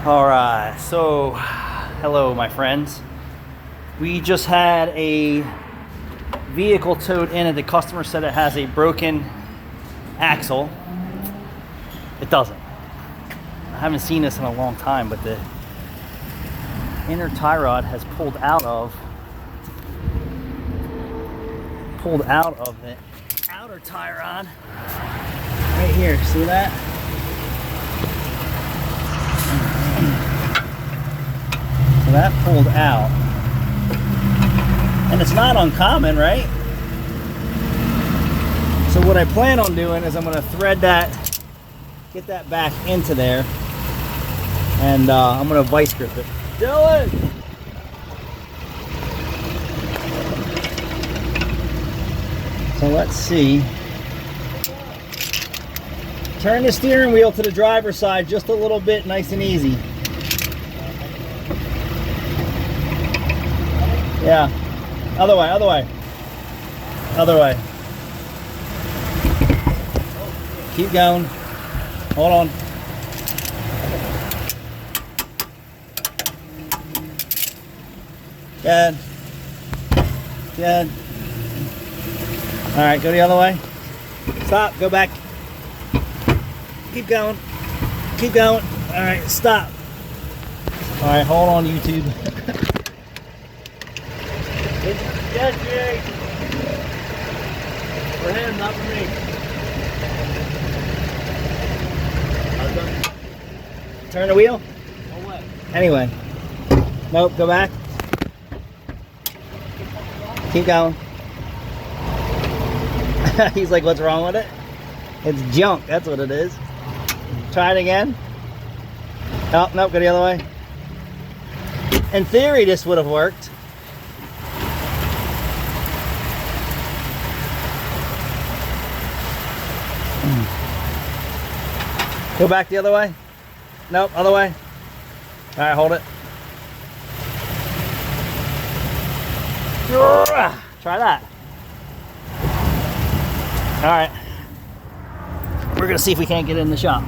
All right, so hello, my friends. We just had a vehicle towed in, and the customer said it has a broken axle. It doesn't. I haven't seen this in a long time, but the inner tie rod has pulled out of the outer tie rod right here. See that? So that pulled out, and it's not uncommon, right? So what I plan on doing is I'm going to thread that, get that back into there, and I'm going to vice grip it. Dylan! So let's see. Turn the steering wheel to the driver's side just a little bit, nice and easy. Yeah. Other way, other way. Other way. Keep going. Hold on. Good. Good. All right, go the other way. Stop, go back. Keep going. Keep going. All right, stop. All right, hold on, YouTube. Yes, Jay. For him, not for me. Turn the wheel. No way. Anyway. Nope, go back. Keep going. He's like, what's wrong with it? It's junk, that's what it is. Try it again. Oh, nope, go the other way. In theory, this would have worked. Go back the other way. Nope, other way. All right, hold it. Try that. All right. We're gonna see if we can't get in the shop.